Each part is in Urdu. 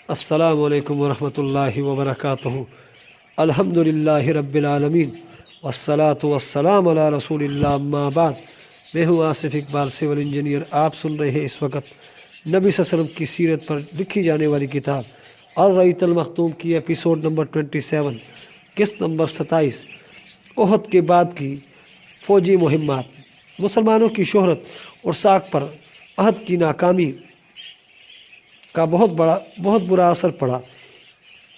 السلام علیکم ورحمۃ اللہ وبرکاتہ۔ الحمدللہ رب العالمین والصلاة والسلام علی رسول اللہ، اما بعد۔ میں ہوں آصف اقبال، سول انجینئر۔ آپ سن رہے ہیں اس وقت نبی صلی اللہ علیہ وسلم کی سیرت پر لکھی جانے والی کتاب الرحیق المختوم کی ایپیسوڈ نمبر 27، قسط نمبر 27، احد کے بعد کی فوجی مہمات۔ مسلمانوں کی شہرت اور ساکھ پر احد کی ناکامی کا بہت برا اثر پڑا۔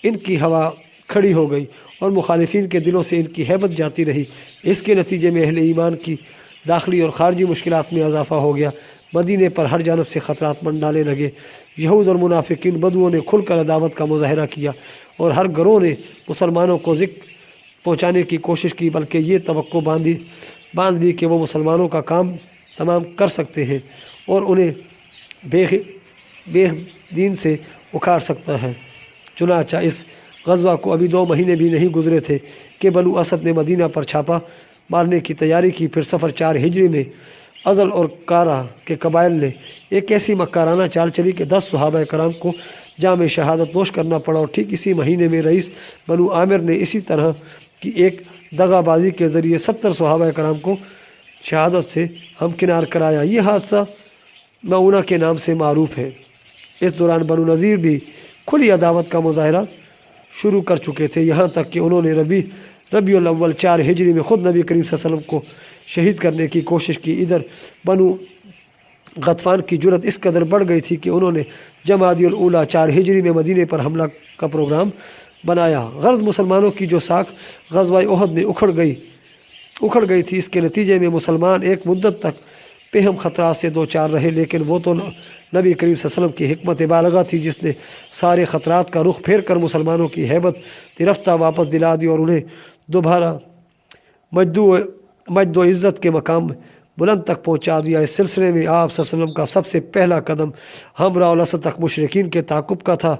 ان کی ہوا کھڑی ہو گئی اور مخالفین کے دلوں سے ان کی ہیبت جاتی رہی۔ اس کے نتیجے میں اہل ایمان کی داخلی اور خارجی مشکلات میں اضافہ ہو گیا۔ مدینے پر ہر جانب سے خطرات منڈلانے لگے۔ یہود اور منافقین بدوؤں نے کھل کر عداوت کا مظاہرہ کیا اور ہر گروہ نے مسلمانوں کو ذکر پہنچانے کی کوشش کی، بلکہ یہ توقع باندھ لی کہ وہ مسلمانوں کا کام تمام کر سکتے ہیں اور انہیں بے دین سے اکھاڑ سکتا ہے۔ چنانچہ اس غزوہ کو ابھی 2 مہینے بھی نہیں گزرے تھے کہ بنو اسد نے مدینہ پر چھاپا مارنے کی تیاری کی۔ پھر سفر 4 ہجری میں ازل اور کارا کے قبائل نے ایک ایسی مکارانہ چال چلی کہ 10 صحابہ کرام کو جام شہادت نوش کرنا پڑا، اور ٹھیک اسی مہینے میں رئیس بنو عامر نے اسی طرح کی ایک دغا بازی کے ذریعے 70 صحابہ کرام کو شہادت سے ہمکنار کرایا۔ یہ حادثہ معونہ کے نام سے معروف ہے۔ اس دوران بنو نذیر بھی کھلی عداوت کا مظاہرہ شروع کر چکے تھے، یہاں تک کہ انہوں نے ربیع الاول 4 ہجری میں خود نبی کریم صلی اللہ علیہ وسلم کو شہید کرنے کی کوشش کی۔ ادھر بنو غطفان کی جرأت اس قدر بڑھ گئی تھی کہ انہوں نے جمادی الاولیٰ 4 ہجری میں مدینے پر حملہ کا پروگرام بنایا۔ غرض مسلمانوں کی جو ساکھ غزوہ احد میں اکھڑ گئی تھی، اس کے نتیجے میں مسلمان ایک مدت تک پہم خطرات سے دوچار رہے، لیکن وہ تو نبی کریم صلی اللہ علیہ وسلم کی حکمت بالغہ تھی جس نے سارے خطرات کا رخ پھیر کر مسلمانوں کی ہیبت رفتہ واپس دلا دی اور انہیں دوبارہ مجد و عزت کے مقام بلند تک پہنچا دیا۔ اس سلسلے میں آپ صلی اللہ علیہ وسلم کا سب سے پہلا قدم ہمراہ الاسد تک مشرکین کے تعاقب کا تھا۔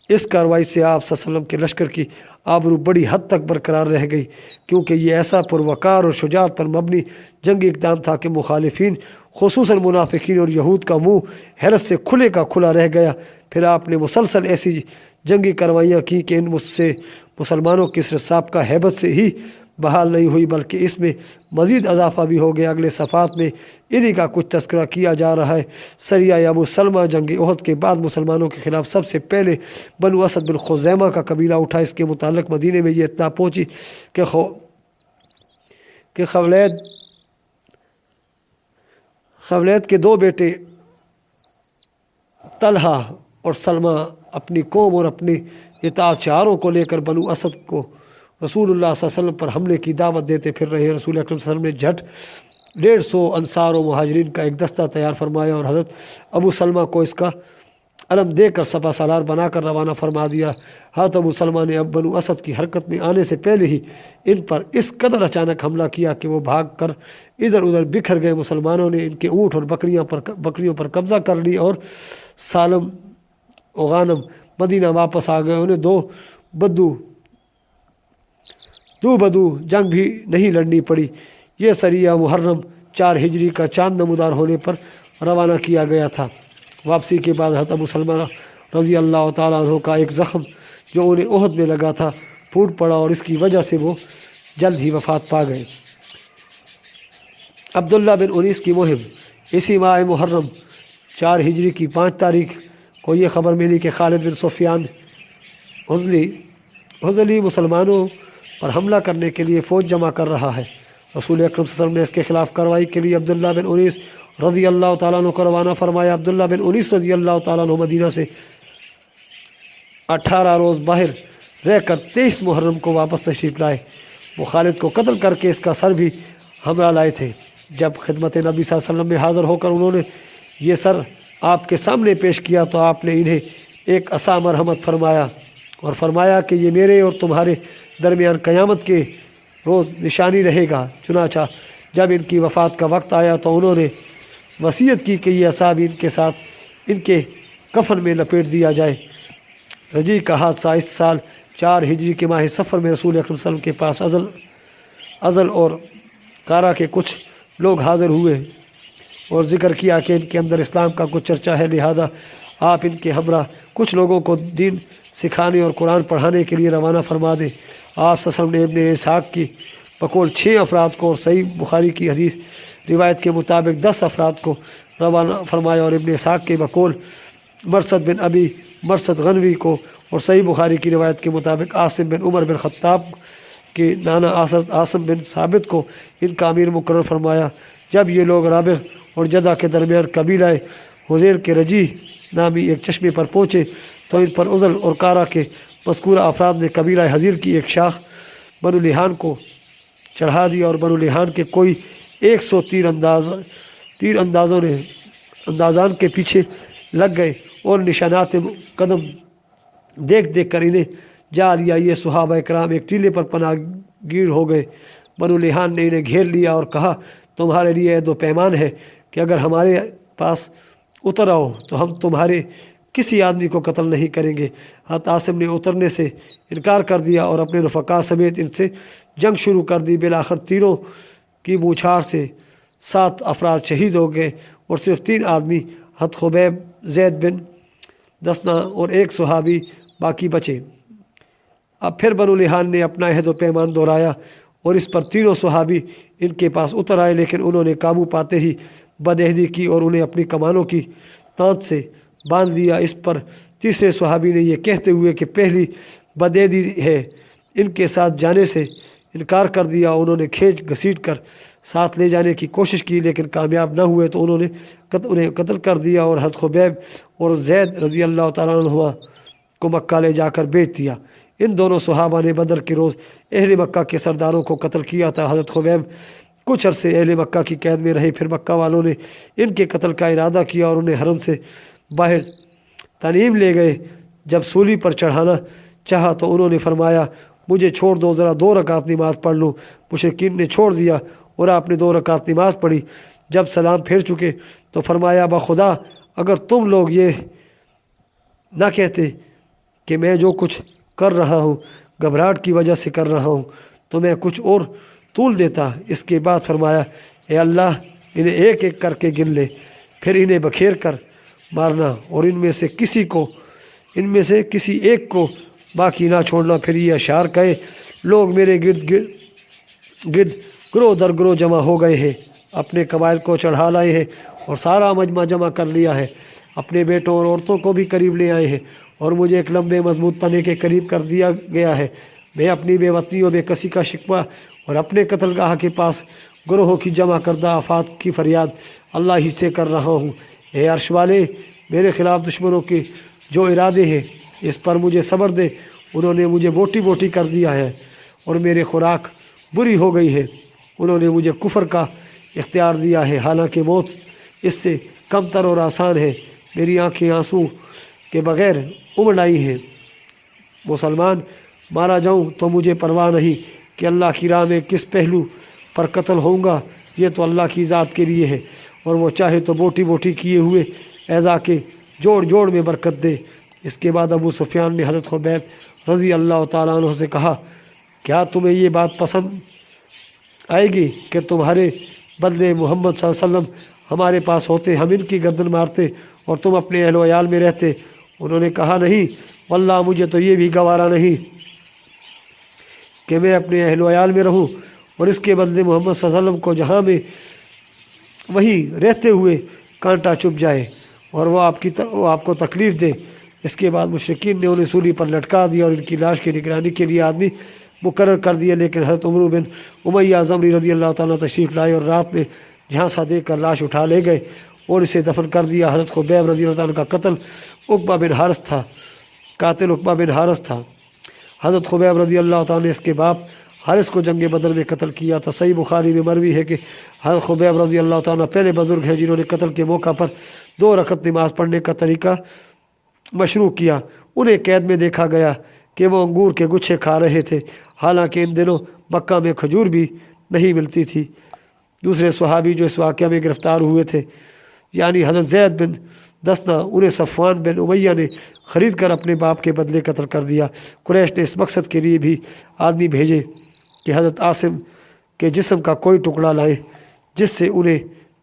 اس کارروائی سے آپ صلی اللہ علیہ وسلم کے لشکر کی آبرو بڑی حد تک برقرار رہ گئی، کیونکہ یہ ایسا پروقار اور شجاعت پر مبنی جنگی اقدام تھا کہ مخالفین خصوصاً منافقین اور یہود کا منہ حیرت سے کھلے کا کھلا رہ گیا۔ پھر آپ نے مسلسل ایسی جنگی کارروائیاں کی کہ ان سے مسلمانوں کی صرف سابقہ ہیبت سے ہی بحال نہیں ہوئی، بلکہ اس میں مزید اضافہ بھی ہو گیا۔ اگلے صفحات میں انہی کا کچھ تذکرہ کیا جا رہا ہے۔ سریہ ابو سلمہ جنگ احد کے بعد مسلمانوں کے خلاف سب سے پہلے بنو اسد بن خزیمہ کا قبیلہ اٹھا۔ اس کے متعلق مدینے میں یہ اطلاع پہنچی کہ خولید کے 2 بیٹے طلحہ اور سلمہ اپنی قوم اور اپنی اطاعت شعاروں کو لے کر بنو اسد کو رسول اللہ صلی اللہ علیہ وسلم پر حملے کی دعوت دیتے پھر رہے۔ رسول اکرم صلی اللہ علیہ وسلم نے جھٹ 150 انصار و مہاجرین کا ایک دستہ تیار فرمایا اور حضرت ابو سلمہ کو اس کا علم دے کر سپہ سالار بنا کر روانہ فرما دیا۔ حضرت ابو سلمہ نے اب بنو اسد کی حرکت میں آنے سے پہلے ہی ان پر اس قدر اچانک حملہ کیا کہ وہ بھاگ کر ادھر ادھر بکھر گئے۔ مسلمانوں نے ان کے اونٹ اور بکریوں پر قبضہ کر لی اور سالم و غانم مدینہ واپس آ گئے۔ انہیں دو بدو جنگ بھی نہیں لڑنی پڑی۔ یہ سریہ محرم 4 ہجری کا چاند نمودار ہونے پر روانہ کیا گیا تھا۔ واپسی کے بعد حضرت ابو سلمہ رضی اللہ تعالیٰ عنہ کا ایک زخم جو انہیں احد میں لگا تھا پھوٹ پڑا اور اس کی وجہ سے وہ جلد ہی وفات پا گئے۔ عبداللہ بن انیس کی مہم۔ اسی ماہ محرم 4 ہجری کی 5 تاریخ کو یہ خبر ملی کہ خالد بن سفیان حضلی مسلمانوں پر حملہ کرنے کے لیے فوج جمع کر رہا ہے۔ رسول اکرم صلی اللہ علیہ وسلم نے اس کے خلاف کارروائی کے لیے عبداللہ بن انیس رضی اللہ تعالیٰ عنہ کو روانہ فرمایا۔ عبداللہ بن انیس رضی اللہ تعالیٰ عنہ مدینہ سے 18 روز باہر رہ کر 23 محرم کو واپس تشریف لائے۔ وہ خالد کو قتل کر کے اس کا سر بھی ہمراہ لائے تھے۔ جب خدمت نبی صلی اللہ علیہ وسلم میں حاضر ہو کر انہوں نے یہ سر آپ کے سامنے پیش کیا تو آپ نے انہیں ایک عصا مرحمت فرمایا اور فرمایا کہ یہ میرے اور تمہارے درمیان قیامت کے روز نشانی رہے گا۔ چنانچہ جب ان کی وفات کا وقت آیا تو انہوں نے وصیت کی کہ یہ عصا بھی ان کے ساتھ ان کے کفن میں لپیٹ دیا جائے۔ رجیع کا حادثہ۔ اس سال 4 ہجری کے ماہ سفر میں رسول اکرم صلی اللہ علیہ وسلم کے پاس ازل اور کارا کے کچھ لوگ حاضر ہوئے اور ذکر کیا کہ ان کے اندر اسلام کا کچھ چرچا ہے، لہذا آپ ان کے ہمراہ کچھ لوگوں کو دین سکھانے اور قرآن پڑھانے کے لیے روانہ فرما دیں۔ آپ صلی اللہ علیہ وسلم نے ابن اسحاق کی بقول 6 افراد کو اور صحیح بخاری کی حدیث روایت کے مطابق 10 افراد کو روانہ فرمایا، اور ابن اسحاق کے بقول مرثد بن ابی مرثد غنوی کو اور صحیح بخاری کی روایت کے مطابق عاصم بن عمر بن خطاب کے نانا عاصم بن ثابت کو ان کا امیر مقرر فرمایا۔ جب یہ لوگ رابغ اور جدہ کے درمیان قبیلہ حذیر کے رجی نامی ایک چشمے پر پہنچے تو ان پر عزل اور کارا کے مذکورہ افراد نے قبیلہ حذیر کی ایک شاخ بنو لحان کو چڑھا دیا، اور بنو لحان کے کوئی 100 تیر اندازان کے پیچھے لگ گئے اور نشانات قدم دیکھ دیکھ کر انہیں جا لیا۔ یہ صحابہ کرام ایک ٹیلے پر پناہ گیر ہو گئے۔ بنو لحان نے انہیں گھیر لیا اور کہا تمہارے لیے عہد و پیمان ہے کہ اگر ہمارے پاس اتر آؤ تو ہم تمہارے کسی آدمی کو قتل نہیں کریں گے۔ حضرت عاصم نے اترنے سے انکار کر دیا اور اپنے رفقا سمیت ان سے جنگ شروع کر دی۔ بالآخر تیروں کی بوچھار سے 7 افراد شہید ہو گئے اور صرف 3 آدمی حضرت خبیب، زید بن دسنا اور ایک صحابی باقی بچے۔ اب پھر بنو لحان نے اپنا عہد و پیمان دہرایا اور اس پر تینوں صحابی ان کے پاس اتر آئے، لیکن انہوں نے قابو پاتے ہی بدعہدی کی اور انہیں اپنی کمانوں کی تانت سے باندھ دیا۔ اس پر تیسرے صحابی نے یہ کہتے ہوئے کہ پہلی بدعہدی ہے ان کے ساتھ جانے سے انکار کر دیا۔ انہوں نے کھینچ گھسیٹ کر ساتھ لے جانے کی کوشش کی لیکن کامیاب نہ ہوئے تو انہیں قتل کر دیا اور حضرت خبیب اور زید رضی اللہ تعالیٰ عنہما کو مکہ لے جا کر بیچ دیا۔ ان دونوں صحابہ نے بدر کے روز اہل مکہ کے سرداروں کو قتل کیا تھا۔ حضرت خبیب کچھ عرصے اہل مکہ کی قید میں رہے، پھر مکہ والوں نے ان کے قتل کا ارادہ کیا اور انہیں حرم سے باہر تنعیم لے گئے۔ جب سولی پر چڑھانا چاہا تو انہوں نے فرمایا مجھے چھوڑ دو، ذرا 2 رکعت نماز پڑھ لوں۔ مشرکین نے چھوڑ دیا اور آپ نے 2 رکعت نماز پڑھی۔ جب سلام پھیر چکے تو فرمایا بخدا اگر تم لوگ یہ نہ کہتے کہ میں جو کچھ کر رہا ہوں گھبراہٹ کی وجہ سے کر رہا ہوں تو میں کچھ اور طول دیتا۔ اس کے بعد فرمایا اے اللہ انہیں ایک ایک کر کے گن لے، پھر انہیں بکھیر کر مارنا اور ان میں سے کسی ایک کو باقی نہ چھوڑنا۔ پھر یہ اشعار کہے لوگ میرے گرد گروہ در گروہ جمع ہو گئے ہیں، اپنے قبائل کو چڑھا لائے ہیں اور سارا مجمع جمع کر لیا ہے، اپنے بیٹوں اور عورتوں کو بھی قریب لے آئے ہیں اور مجھے ایک لمبے مضبوط تنے کے قریب کر دیا گیا ہے۔ میں اپنی بے وطنی و بے کسی کا شکوہ اور اپنے قتل گاہ کے پاس گروہوں کی جمع کردہ آفات کی فریاد اللہ ہی سے کر رہا ہوں۔ اے عرش والے میرے خلاف دشمنوں کے جو ارادے ہیں اس پر مجھے صبر دے، انہوں نے مجھے بوٹی بوٹی کر دیا ہے اور میرے خوراک بری ہو گئی ہے، انہوں نے مجھے کفر کا اختیار دیا ہے حالانکہ موت اس سے کم تر اور آسان ہے۔ میری آنکھیں آنسو کے بغیر امڑ آئی ہیں، مسلمان مارا جاؤں تو مجھے پرواہ نہیں کہ اللہ کی راہ میں کس پہلو پر قتل ہوں گا، یہ تو اللہ کی ذات کے لیے ہے اور وہ چاہے تو بوٹی بوٹی کیے ہوئے اعضاء کے جوڑ جوڑ میں برکت دے۔ اس کے بعد ابو سفیان نے حضرت خبیب رضی اللہ تعالیٰ عنہ سے کہا کیا تمہیں یہ بات پسند آئے گی کہ تمہارے بدلے محمد صلی اللہ علیہ وسلم ہمارے پاس ہوتے، ہم ان کی گردن مارتے اور تم اپنے اہل و عیال میں رہتے؟ انہوں نے کہا نہیں واللہ مجھے تو یہ بھی گوارا نہیں کہ میں اپنے اہل و عیال میں رہوں اور اس کے بدلے محمد صلی اللہ علیہ وسلم کو جہاں میں وہیں رہتے ہوئے کانٹا چبھ جائے اور وہ آپ کو تکلیف دے۔ اس کے بعد مشرکین نے انہیں سولی پر لٹکا دیا اور ان کی لاش کی نگرانی کے لیے آدمی مقرر کر دیا، لیکن حضرت عمرو بن امیہ زمری رضی اللہ تعالیٰ تشریف لائے اور رات میں جھانسا دے کر لاش اٹھا لے گئے اور اسے دفن کر دیا۔ حضرت خبیب رضی اللہ تعالیٰ کا قاتل عقبہ بن حارث تھا۔ حضرت خبیب رضی اللہ تعالیٰ نے اس کے باپ حارث کو جنگ بدر میں قتل کیا تھا۔ صحیح بخاری میں مروی ہے کہ حضرت خبیب رضی اللہ تعالیٰ پہلے بزرگ ہیں جنہوں نے قتل کے موقع پر 2 رکعت نماز پڑھنے کا طریقہ مشروع کیا۔ انہیں قید میں دیکھا گیا کہ وہ انگور کے گچھے کھا رہے تھے، حالانکہ ان دنوں مکہ میں کھجور بھی نہیں ملتی تھی۔ دوسرے صحابی جو اس واقعہ میں گرفتار ہوئے تھے یعنی حضرت زید بن دسنا، انہیں صفوان بن امیہ نے خرید کر اپنے باپ کے بدلے قتل کر دیا۔ قریش نے اس مقصد کے لیے بھی آدمی بھیجے کہ حضرت عاصم کے جسم کا کوئی ٹکڑا لائیں جس سے انہیں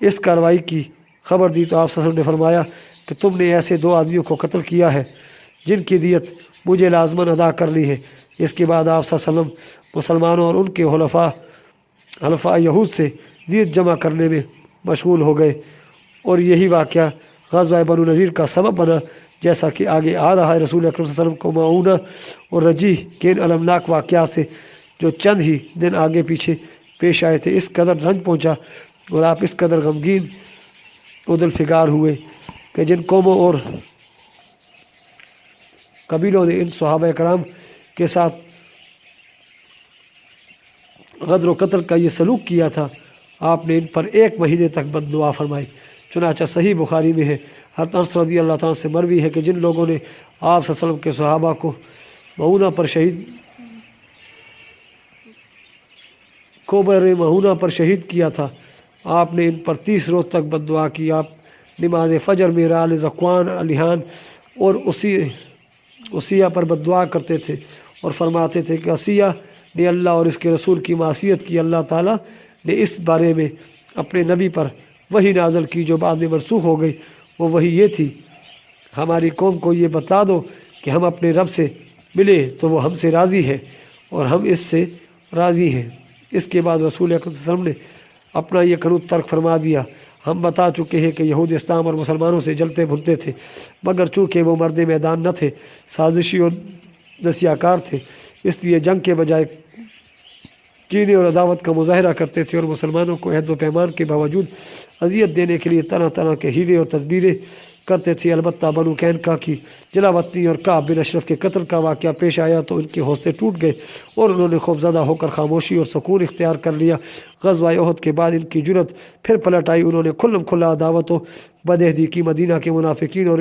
اس کارروائی کی خبر دی تو آپ صلی اللہ علیہ وسلم نے فرمایا کہ تم نے ایسے 2 آدمیوں کو قتل کیا ہے جن کی دیت مجھے لازماً ادا کرنی ہے۔ اس کے بعد آپ صلی اللہ علیہ وسلم مسلمانوں اور ان کے حلفاء یہود سے دیت جمع کرنے میں مشغول ہو گئے، اور یہی واقعہ غزوہ بنو نذیر کا سبب بنا، جیسا کہ آگے آ رہا ہے۔ رسول اکرم صلی اللہ علیہ وسلم کو معونہ اور رجیح کے ان المناک واقعات سے جو چند ہی دن آگے پیچھے پیش آئے تھے اس قدر رنج پہنچا اور آپ اس قدر غمگین و دلفگار ہوئے کہ جن قوموں اور قبیلوں نے ان صحابہ کرام کے ساتھ غدر و قتل کا یہ سلوک کیا تھا، آپ نے ان پر 1 مہینے تک بد دعا فرمائی۔ چنانچہ صحیح بخاری میں ہے، حضرت انس رضی اللہ تعالیٰ سے مروی ہے کہ جن لوگوں نے آپ صلی اللہ علیہ وسلم کے صحابہ کو معونہ پر شہید کیا تھا، آپ نے ان پر 30 روز تک بد دعا کی۔ آپ نماز فجر میں رال زکوان الیحان اور اسیہ پر بد دعا کرتے تھے اور فرماتے تھے کہ اسیہ نے اللہ اور اس کے رسول کی معصیت کی، اللہ تعالیٰ نے اس بارے میں اپنے نبی پر وحی نازل کی جو بعد میں منسوخ ہو گئی۔ وہ وحی یہ تھی، ہماری قوم کو یہ بتا دو کہ ہم اپنے رب سے ملے تو وہ ہم سے راضی ہے اور ہم اس سے راضی ہیں۔ اس کے بعد رسول اکرم صلی اللہ علیہ وسلم نے اپنا یہ قنوت ترک فرما دیا۔ ہم بتا چکے ہیں کہ یہود اسلام اور مسلمانوں سے جلتے بھنتے تھے، مگر چونکہ وہ مرد میدان نہ تھے، سازشی اور نسیہ کار تھے، اس لیے جنگ کے بجائے کینے اور عداوت کا مظاہرہ کرتے تھے اور مسلمانوں کو عہد و پیمان کے باوجود اذیت دینے کے لیے طرح طرح کے ہیلے اور تدبیریں کرتے تھے۔ البتہ بنو قینقاع کی جلاوطنی اور کعب بن اشرف کے قتل کا واقعہ پیش آیا تو ان کے حوصلے ٹوٹ گئے اور انہوں نے خوفزدہ ہو کر خاموشی اور سکون اختیار کر لیا۔ غزوہ احد کے بعد ان کی جرأت پھر پلٹ آئی، انہوں نے کھلم کھلا عداوت و بدعہدی کی، مدینہ کے منافقین اور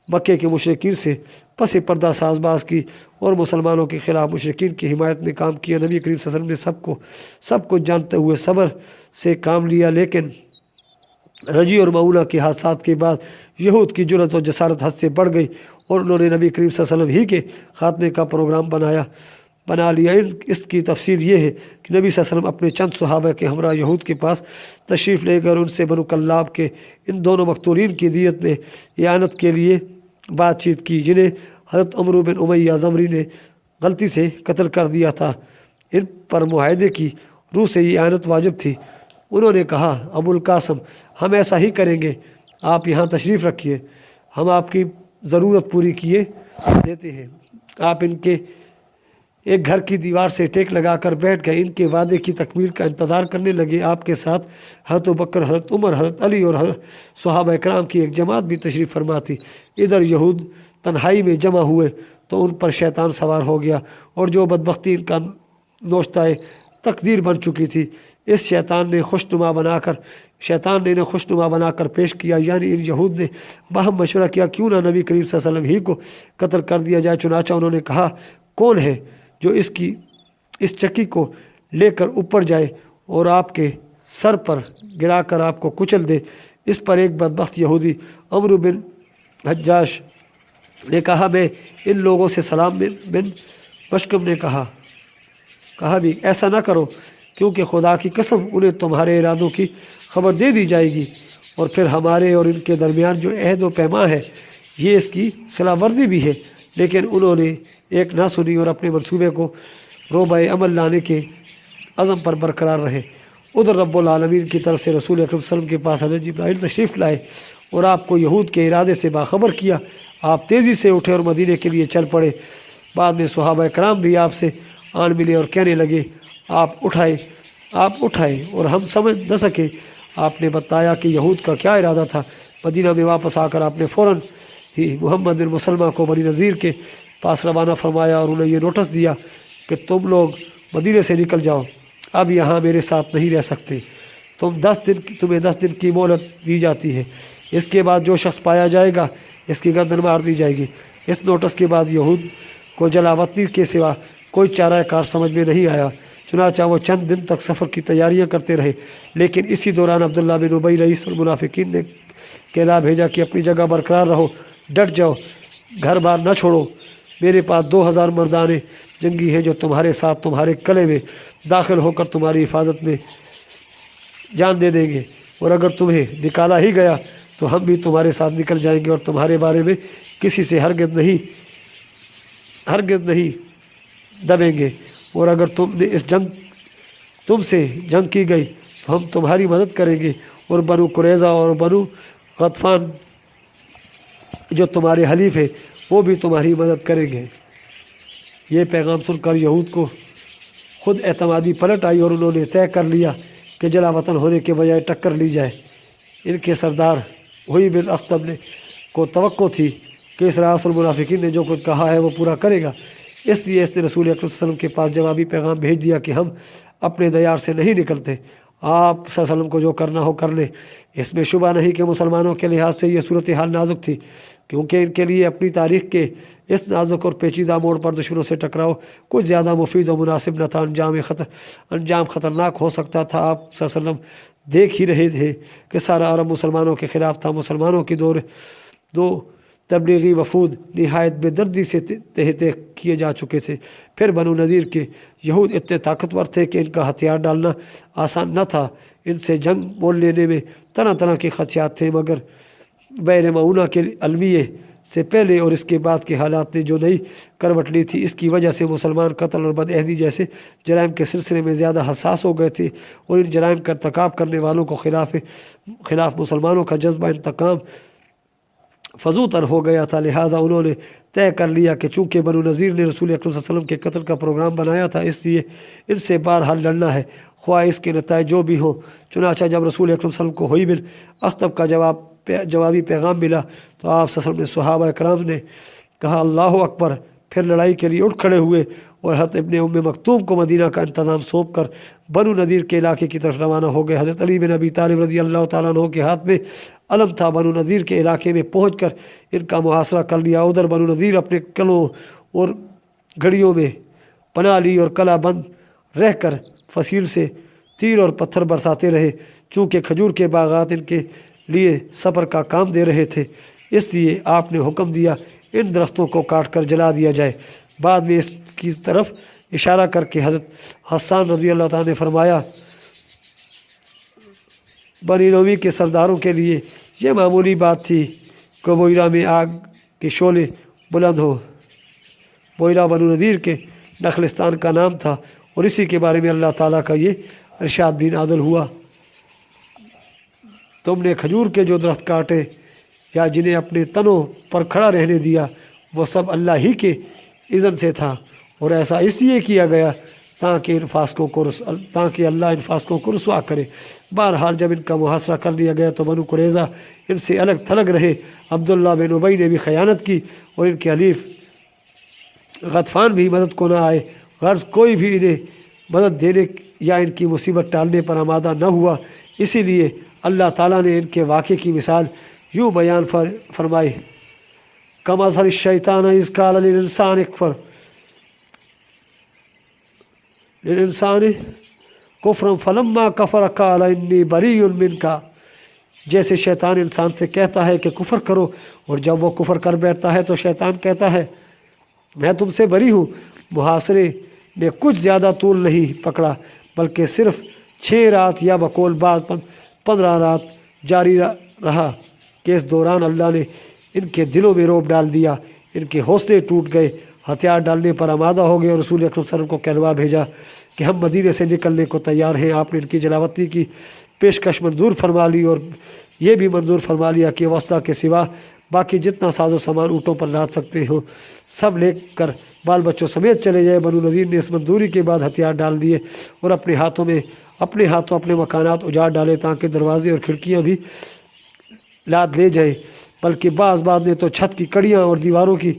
مکے کے مشرکین سے پس پردہ ساز باز کی اور مسلمانوں کے خلاف مشرکین کی حمایت میں کام کیا۔ نبی کریم صلی اللہ علیہ وسلم نے سب کچھ جانتے ہوئے صبر سے کام لیا، لیکن رجی اور معونہ کے حادثات کے بعد یہود کی جرأت اور جسارت حد سے بڑھ گئی اور انہوں نے نبی کریم صلی اللہ علیہ وسلم ہی کے خاتمے کا پروگرام بنا لیا۔ اس کی تفسیر یہ ہے کہ نبی صلی اللہ علیہ وسلم اپنے چند صحابہ کے ہمراہ یہود کے پاس تشریف لے کر ان سے بنو کلاب کے ان دونوں مقتولین کی دیت میں اعانت کے لیے بات چیت کی، جنہیں حضرت عمرو بن امیہ زمری نے غلطی سے قتل کر دیا تھا۔ ان پر معاہدے کی روح سے یہ اعانت واجب تھی۔ انہوں نے کہا، ابو القاسم، ہم ایسا ہی کریں گے، آپ یہاں تشریف رکھیے، ہم آپ کی ضرورت پوری کیے دیتے ہیں۔ آپ ان کے ایک گھر کی دیوار سے ٹیک لگا کر بیٹھ گئے، ان کے وعدے کی تکمیل کا انتظار کرنے لگے۔ آپ کے ساتھ حضرت بکر، حضرت عمر، حضرت علی اور صحابہ کرام کی ایک جماعت بھی تشریف فرما تھی۔ ادھر یہود تنہائی میں جمع ہوئے تو ان پر شیطان سوار ہو گیا اور جو بدبختی ان کا نوشتہ تقدیر بن چکی تھی، اس شیطان نے انہیں خوشنما بنا کر پیش کیا، یعنی ان یہود نے باہم مشورہ کیا کیوں نہ نبی کریم صلی اللہ علیہ وسلم ہی کو قتل کر دیا جائے۔ چنانچہ انہوں نے کہا، کون ہے جو اس چکی کو لے کر اوپر جائے اور آپ کے سر پر گرا کر آپ کو کچل دے۔ اس پر ایک بدبخت یہودی عمرو بن حجاج نے کہا، میں ان لوگوں سے سلام بن مشکم نے کہا بھی ایسا نہ کرو، کیونکہ خدا کی قسم انہیں تمہارے ارادوں کی خبر دے دی جائے گی اور پھر ہمارے اور ان کے درمیان جو عہد و پیمان ہے یہ اس کی خلاف ورزی بھی ہے۔ لیکن انہوں نے ایک نہ سنی اور اپنے منصوبے کو روبہ عمل لانے کے عزم پر برقرار رہے۔ ادھر رب العالمین کی طرف سے رسول اکرم صلی اللہ علیہ وسلم کے پاس حضرت جبرائیل تشریف لائے اور آپ کو یہود کے ارادے سے باخبر کیا۔ آپ تیزی سے اٹھے اور مدینے کے لیے چل پڑے۔ بعد میں صحابہ کرام بھی آپ سے آن ملے اور کہنے لگے، آپ اٹھائے اور ہم سمجھ نہ سکے۔ آپ نے بتایا کہ یہود کا کیا ارادہ تھا۔ مدینہ میں واپس آ کر آپ نے فوراً ہی محمد بن مسلمہ کو بنی نذیر کے پاس روانہ فرمایا اور انہیں یہ نوٹس دیا کہ تم لوگ مدینے سے نکل جاؤ، اب یہاں میرے ساتھ نہیں رہ سکتے، تمہیں 10 دن کی مہلت دی جاتی ہے، اس کے بعد جو شخص پایا جائے گا اس کی گردن مار دی جائے گی۔ اس نوٹس کے بعد یہود کو جلاوطنی کے سوا کوئی چارہ کار سمجھ میں نہیں آیا، چنانچہ وہ چند دن تک سفر کی تیاریاں کرتے رہے۔ لیکن اسی دوران عبداللہ بن ابی رئیس المنافقین نے کہلا بھیجا کہ اپنی جگہ برقرار رہو، ڈٹ جاؤ، گھر بار نہ چھوڑو، میرے پاس 2000 مردانے جنگی ہیں جو تمہارے ساتھ تمہارے قلعے میں داخل ہو کر تمہاری حفاظت میں جان دے دیں گے۔ اور اگر تمہیں نکالا ہی گیا تو ہم بھی تمہارے ساتھ نکل جائیں گے اور تمہارے بارے میں کسی سے ہرگز نہیں دبیں گے، اور اگر تم سے جنگ کی گئی تو ہم تمہاری مدد کریں گے، اور بنو قریظہ اور بنو غطفان جو تمہارے حلیف ہیں وہ بھی تمہاری مدد کریں گے۔ یہ پیغام سن کر یہود کو خود اعتمادی پلٹ آئی اور انہوں نے طے کر لیا کہ جلا وطن ہونے کے بجائے ٹکر لی جائے۔ ان کے سردار ہوئی بن اخطب کو توقع تھی کہ اس رأس المنافقین نے جو کچھ کہا ہے وہ پورا کرے گا، اس لیے اس نے رسول اکرم صلی اللہ علیہ وسلم کے پاس جوابی پیغام بھیج دیا کہ ہم اپنے دیار سے نہیں نکلتے، آپ صلی اللہ علیہ وسلم کو جو کرنا ہو کر لیں۔ اس میں شبہ نہیں کہ مسلمانوں کے لحاظ سے یہ صورتحال نازک تھی، کیونکہ ان کے لیے اپنی تاریخ کے اس نازک اور پیچیدہ موڑ پر دشمنوں سے ٹکراؤ کچھ زیادہ مفید و مناسب نہ تھا۔ انجام خطرناک ہو سکتا تھا۔ آپ صلی اللہ علیہ وسلم دیکھ ہی رہے تھے کہ سارا عرب مسلمانوں کے خلاف تھا۔ مسلمانوں کی دو تبلیغی وفود نہایت بے دردی سے تہتے کیے جا چکے تھے۔ پھر بنو نذیر کے یہود اتنے طاقتور تھے کہ ان کا ہتھیار ڈالنا آسان نہ تھا۔ ان سے جنگ مول لینے میں طرح طرح کے خدشات تھے، مگر بئر معونہ کے المیے سے پہلے اور اس کے بعد کے حالات نے جو نئی کروٹ لی تھی، اس کی وجہ سے مسلمان قتل اور بدعہدی جیسے جرائم کے سلسلے میں زیادہ حساس ہو گئے تھے، اور ان جرائم کا ارتکاب کرنے والوں کو خلاف مسلمانوں کا جذبہ انتقام فزوں تر ہو گیا تھا۔ لہٰذا انہوں نے طے کر لیا کہ چونکہ بنو نذیر نے رسول اکرم صلی اللہ علیہ وسلم کے قتل کا پروگرام بنایا تھا، اس لیے ان سے بہرحال لڑنا ہے، خواہ اس کے نتائج جو بھی ہوں۔ چنانچہ جب رسول اکرم صلی اللہ علیہ وسلم کو ہوئی بن اخطب کا جوابی پیغام ملا تو آپ صلی اللہ علیہ وسلم نے صحابہ کرام نے کہا اللہ اکبر، پھر لڑائی کے لیے اٹھ کھڑے ہوئے اور حضرت ابن مکتوم کو مدینہ کا انتظام سونپ کر بنو نذیر کے علاقے کی طرف روانہ ہو گئے۔ حضرت علی بن ابی طالب رضی اللہ تعالیٰ عنہ کے ہاتھ میں علم تھا۔ بنو نذیر کے علاقے میں پہنچ کر ان کا محاصرہ کر لیا۔ ادھر بنو نذیر اپنے قلعوں اور گڑھیوں میں پناہ لی اور قلعہ بند رہ کر فصیل سے تیر اور پتھر برساتے رہے۔ چونکہ کھجور کے باغات ان کے لیے سفر کا کام دے رہے تھے، اس لیے آپ نے حکم دیا ان درختوں کو کاٹ کر جلا دیا جائے۔ بعد میں اس کی طرف اشارہ کر کے حضرت حسان رضی اللہ تعالیٰ نے فرمایا بنی نومی کے سرداروں کے لیے یہ معمولی بات تھی کہ بوئرہ میں آگ کے شعلے بلند ہو۔ بوئرہ بنو نذیر کے نخلستان کا نام تھا، اور اسی کے بارے میں اللہ تعالیٰ کا یہ ارشاد بھی نازل ہوا، تم نے کھجور کے جو درخت کاٹے یا جنہیں اپنے تنوں پر کھڑا رہنے دیا، وہ سب اللہ ہی کے اذن سے تھا، اور ایسا اس لیے کیا گیا تاکہ اللہ ان فاسقوں کو رسوا کرے۔ بہرحال جب ان کا محاصرہ کر لیا گیا تو بنو قریظہ ان سے الگ تھلگ رہے۔ عبداللہ بن ابی نے بھی خیانت کی اور ان کے حلیف غطفان بھی مدد کو نہ آئے۔ غرض کوئی بھی انہیں مدد دینے یا ان کی مصیبت ٹالنے پر آمادہ نہ ہوا۔ اسی لیے اللہ تعالیٰ نے ان کے واقعے کی مثال یوں بیان فرمائی، کمثل الشیطان اذ قال للانسان اکفر کفرا فلما کفر قال انی بریء منک، جیسے شیطان انسان سے کہتا ہے کہ کفر کرو، اور جب وہ کفر کر بیٹھتا ہے تو شیطان کہتا ہے میں تم سے بری ہوں۔ محاصرے نے کچھ زیادہ طول نہیں پکڑا، بلکہ صرف 6 رات یا بقول بعض 15 رات جاری رہا کہ اس دوران اللہ نے ان کے دلوں میں رعب ڈال دیا، ان کے حوصلے ٹوٹ گئے، ہتھیار ڈالنے پر آمادہ ہو گئے، اور رسول اکرم صلی اللہ علیہ وسلم کو کہلوا بھیجا کہ ہم مدینے سے نکلنے کو تیار ہیں۔ آپ نے ان کی جلاوطنی کی پیشکش منظور فرما لی، اور یہ بھی منظور فرما لیا کہ وسطیٰ کے سوا باقی جتنا ساز و سامان اونٹوں پر لاد سکتے ہو سب لے کر بال بچوں سمیت چلے جائے۔ بنو نذیر نے اس منظوری کے بعد ہتھیار ڈال دیے اور اپنے ہاتھوں اپنے مکانات اجاڑ ڈالے تاکہ دروازے اور کھڑکیاں بھی لاد لے جائیں، بلکہ بعض نے تو چھت کی کڑیاں اور دیواروں کی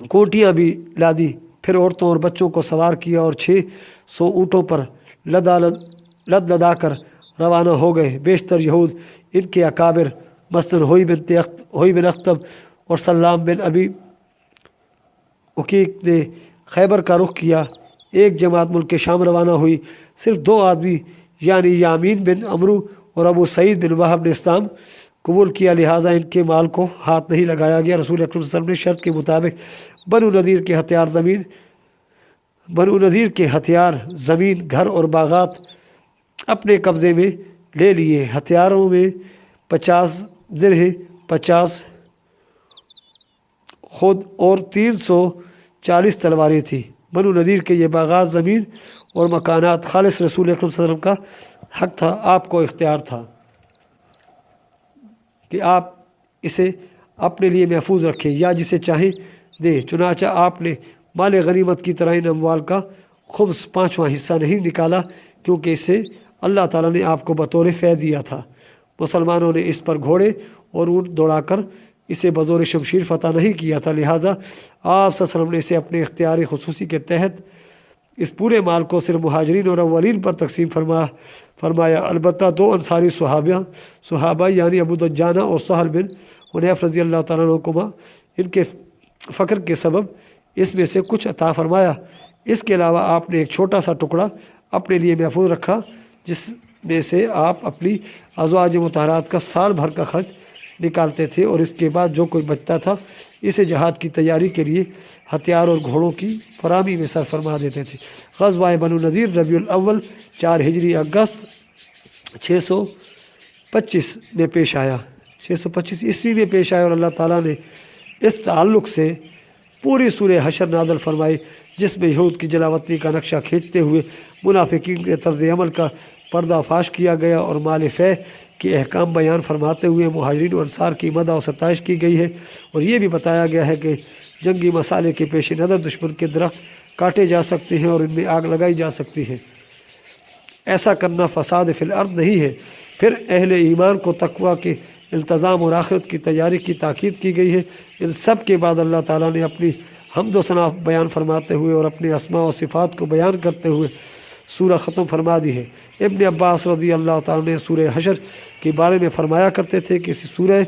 کوٹیاں بھی لادی۔ پھر عورتوں اور بچوں کو سوار کیا اور 600 اونٹوں پر لدا کر روانہ ہو گئے۔ بیشتر یہود ان کے اکابر مثلاً ہوئی بن اخطب اور سلام بن ابی عقیق نے خیبر کا رخ کیا۔ ایک جماعت ملک شام روانہ ہوئی۔ صرف 2 آدمی یعنی یامین بن عمرو اور ابو سعید بن وہب نے اسلام قبول کیا، لہٰذا ان کے مال کو ہاتھ نہیں لگایا گیا۔ رسول اکرم صلی اللہ علیہ وسلم نے شرط کے مطابق بنو نذیر کے ہتھیار زمین، گھر اور باغات اپنے قبضے میں لے لیے۔ ہتھیاروں میں 50 درہ، 50 خود اور 340 تلواریں تھیں۔ بنو نذیر کے یہ باغات، زمین اور مکانات خالص رسول اکرم صلی اللہ علیہ وسلم کا حق تھا، آپ کو اختیار تھا کہ آپ اسے اپنے لیے محفوظ رکھیں یا جسے چاہیں دیں۔ چنانچہ آپ نے مال غنیمت کی طرح ان اموال کا خمس 5واں حصہ نہیں نکالا، کیونکہ اسے اللہ تعالیٰ نے آپ کو بطور فے دیا تھا۔ مسلمانوں نے اس پر گھوڑے اور اونٹ دوڑا کر اسے بزور شمشیر فتح نہیں کیا تھا، لہٰذا آپ صلی اللہ علیہ وسلم نے اسے اپنے اختیار خصوصی کے تحت اس پورے مال کو صرف مہاجرین اور اولین پر تقسیم فرمایا۔ البتہ 2 انصاری صحابہ یعنی ابو دجانہ اور سہل بن حنیف رضی اللہ تعالیٰ عنہما، ان کے فقر کے سبب اس میں سے کچھ عطا فرمایا۔ اس کے علاوہ آپ نے ایک چھوٹا سا ٹکڑا اپنے لیے محفوظ رکھا، جس میں سے آپ اپنی ازواج مطہرات کا سال بھر کا خرچ نکالتے تھے، اور اس کے بعد جو کچھ بچتا تھا اسے جہاد کی تیاری کے لیے ہتھیار اور گھوڑوں کی فراہمی میں صرف فرما دیتے تھے۔ غزوہ بنو نذیر ربیع الاول 4 ہجری اگست 625 میں پیش آیا، 625 عیسوی میں پیش آیا، اور اللہ تعالیٰ نے اس تعلق سے پوری سورہ حشر نازل فرمائی، جس میں یہود کی جلاوطنی کا نقشہ کھینچتے ہوئے منافقین کے طرز عمل کا پردہ فاش کیا گیا، اور مال فے کے احکام بیان فرماتے ہوئے مہاجرین و انصار کی مدح و ستائش کی گئی ہے، اور یہ بھی بتایا گیا ہے کہ جنگی مسالے کے پیش نظر دشمن کے درخت کاٹے جا سکتے ہیں اور ان میں آگ لگائی جا سکتی ہے۔ ایسا کرنا فساد فی الارض نہیں ہے۔ پھر اہل ایمان کو تقوی کے التزام اور آخرت کی تیاری کی تاکید کی گئی ہے۔ ان سب کے بعد اللہ تعالیٰ نے اپنی حمد و ثنا بیان فرماتے ہوئے اور اپنے اسماء و صفات کو بیان کرتے ہوئے سورہ ختم فرما دی ہے۔ ابن عباس رضی اللہ تعالیٰ نے سورہ حشر کے بارے میں فرمایا کرتے تھے کہ اسی سورہ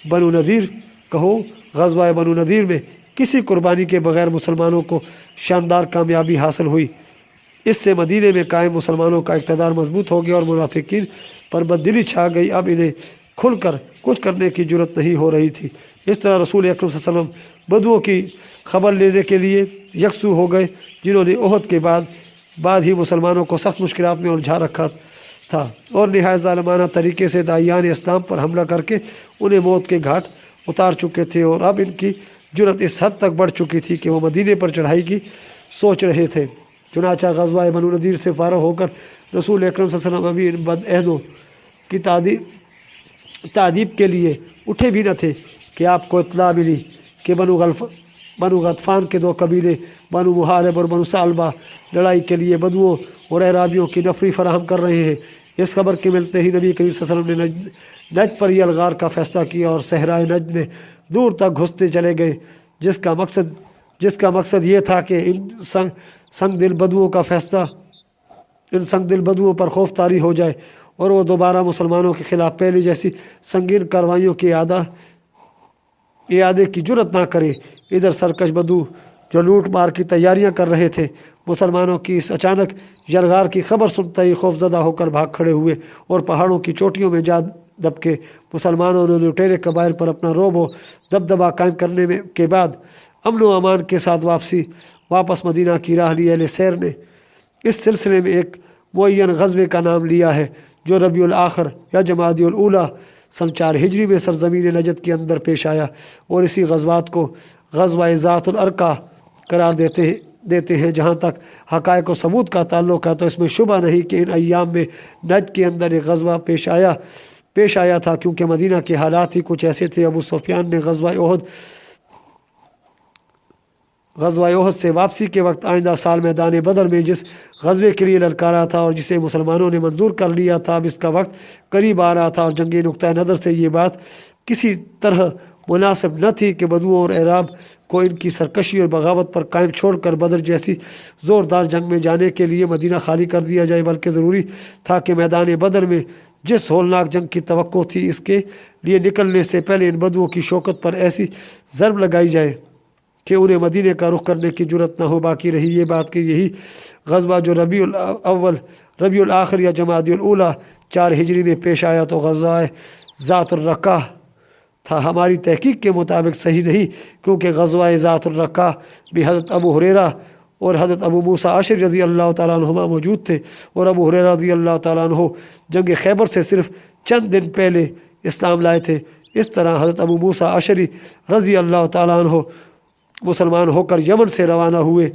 بنو نذیر کہو، غزوہ بنو نذیر میں کسی قربانی کے بغیر مسلمانوں کو شاندار کامیابی حاصل ہوئی۔ اس سے مدینے میں قائم مسلمانوں کا اقتدار مضبوط ہو گیا اور منافقین پر بددلی چھا گئی، اب انہیں کھل کر کچھ کرنے کی جرت نہیں ہو رہی تھی۔ اس طرح رسول اکرم صلی اللہ علیہ وسلم بدوؤں کی خبر لینے کے لیے یکسو ہو گئے، جنہوں نے احد کے بعد ہی مسلمانوں کو سخت مشکلات میں الجھا رکھا تھا، اور نہایت ظالمانہ طریقے سے داعیان اسلام پر حملہ کر کے انہیں موت کے گھاٹ اتار چکے تھے، اور اب ان کی جرت اس حد تک بڑھ چکی تھی کہ وہ مدینے پر چڑھائی کی سوچ رہے تھے۔ چنانچہ غزوہ بنو نذیر سے فارغ ہو کر رسول اکرم صلی اللہ علیہ وسلم ابھی ان بد عہدوں کی تعذیب کے لیے اٹھے بھی نہ تھے کہ آپ کو اطلاع ملی کہ بنو غطفان کے 2 قبیلے بنو محارب اور بنو ثعلبہ لڑائی کے لیے بدوؤں اور اعرابیوں کی نفری فراہم کر رہے ہیں۔ اس خبر کے ملتے ہی نبی کریم صلی اللہ علیہ وسلم نے نجد پر یہ الغار کا فیصلہ کیا اور صحرائے نجد میں دور تک گھستے چلے گئے، جس کا مقصد یہ تھا کہ ان سنگ دل بدوؤں پر خوف طاری ہو جائے اور وہ دوبارہ مسلمانوں کے خلاف پہلی جیسی سنگین کارروائیوں کے اعادے کی جرت نہ کرے۔ ادھر سرکش بدو جو لوٹ مار کی تیاریاں کر رہے تھے، مسلمانوں کی اس اچانک یلغار کی خبر سنتے ہی خوف زدہ ہو کر بھاگ کھڑے ہوئے اور پہاڑوں کی چوٹیوں میں جا دبکے۔ مسلمانوں نے لٹیرے قبائل پر اپنا رعب و دبدبہ قائم کرنے کے بعد امن و امان کے ساتھ واپس مدینہ کی راہ لی۔ اہل سیر نے اس سلسلے میں ایک معین غزوے کا نام لیا ہے، جو ربیع الاخر یا جمادی الاولیٰ سن 4 ہجری میں سرزمین نجد کے اندر پیش آیا، اور اسی غزوات کو غزوہ ذات العرقہ قرار دیتے ہیں۔ جہاں تک حقائق و ثبوت کا تعلق ہے تو اس میں شبہ نہیں کہ ان ایام میں نجد کے اندر ایک غزوہ پیش آیا تھا، کیونکہ مدینہ کے حالات ہی کچھ ایسے تھے۔ ابو سفیان نے غزوہ احد سے واپسی کے وقت آئندہ سال میدان بدر میں جس غزوے کے لیے للکارا تھا اور جسے مسلمانوں نے منظور کر لیا تھا، اب اس کا وقت قریب آ رہا تھا، اور جنگی نقطہ نظر سے یہ بات کسی طرح مناسب نہ تھی کہ بدوؤں اور اعراب کو ان کی سرکشی اور بغاوت پر قائم چھوڑ کر بدر جیسی زوردار جنگ میں جانے کے لیے مدینہ خالی کر دیا جائے، بلکہ ضروری تھا کہ میدان بدر میں جس ہولناک جنگ کی توقع تھی، اس کے لیے نکلنے سے پہلے ان بدوؤں کی شوکت پر ایسی ضرب لگائی جائے کہ انہیں مدینے کا رخ کرنے کی جرت نہ ہو۔ باقی رہی یہ بات کہ یہی غزوہ جو ربیع الاخر یا جمادی الاولیٰ 4 ہجری میں پیش آیا تو غزوہ ذات الرقہ تھا، ہماری تحقیق کے مطابق صحیح نہیں، کیونکہ غزوہ ذات الرقہ بھی حضرت ابو ہریرہ اور حضرت ابو موسیٰ اشعری رضی اللہ تعالیٰ عنہما موجود تھے، اور ابو ہریرہ رضی اللہ تعالیٰ عنہ جنگ خیبر سے صرف چند دن پہلے اسلام لائے تھے۔ اس طرح حضرت ابو موسیٰ اشعری رضی اللہ تعالیٰ عنہ مسلمان ہو کر یمن سے روانہ ہوئے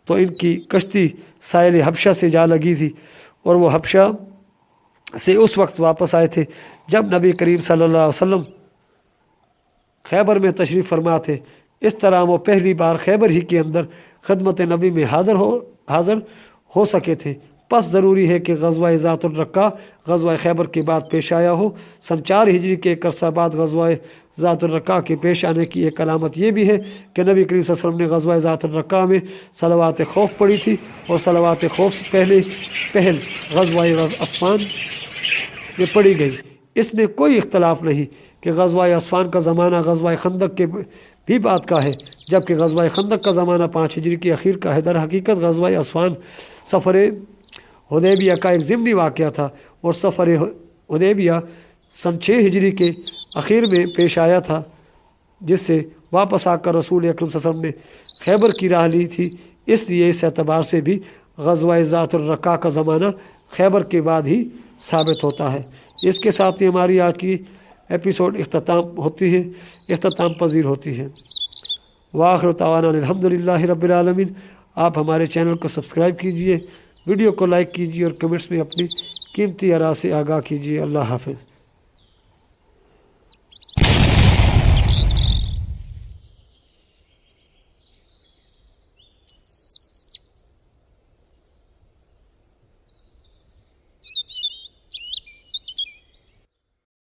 تو ان کی کشتی ساحل حبشہ سے جا لگی تھی، اور وہ حبشہ سے اس وقت واپس آئے تھے جب نبی کریم صلی اللہ علیہ وسلم خیبر میں تشریف فرما تھے۔ اس طرح وہ پہلی بار خیبر ہی کے اندر خدمت نبی میں حاضر ہو سکے تھے۔ پس ضروری ہے کہ غزوہ ذات الرقاع غزوہ خیبر کے بعد پیش آیا ہو۔ سن 4 ہجری کے ایک عرصہ بعد غزوہ ذات الرقاع کے پیش آنے کی ایک علامت یہ بھی ہے کہ نبی کریم صلی اللہ علیہ وسلم نے غزوہ ذات الرقاع میں صلوات خوف پڑھی تھی، اور صلوات خوف سے پہل غزوہ عفان میں پڑھی گئی۔ اس میں کوئی اختلاف نہیں کہ غزوہ عفان کا زمانہ غزوہ خندق کے بھی بعد کا ہے، جبکہ غزوہ خندق کا زمانہ 5 ہجری کی اخیر کا ہے۔ در حقیقت غزوہ عفان سفر حدیبیہ کا ایک ضمنی واقعہ تھا، اور سفر حدیبیہ سن 6 ہجری کے اخیر میں پیش آیا تھا، جس سے واپس آ کر رسول اکرم صلی اللہ علیہ وسلم نے خیبر کی راہ لی تھی۔ اس لیے اس اعتبار سے بھی غزوہ ذات الرقاع کا زمانہ خیبر کے بعد ہی ثابت ہوتا ہے۔ اس کے ساتھ ہی ہماری آج کی ایپیسوڈ اختتام پذیر ہوتی ہے۔ وآخر دعوانا الحمدللہ رب العالمین۔ آپ ہمارے چینل کو سبسکرائب کیجئے، ویڈیو کو لائک کیجئے، اور کمنٹس میں اپنی قیمتی آراء سے آگاہ کیجئے۔ اللہ حافظ۔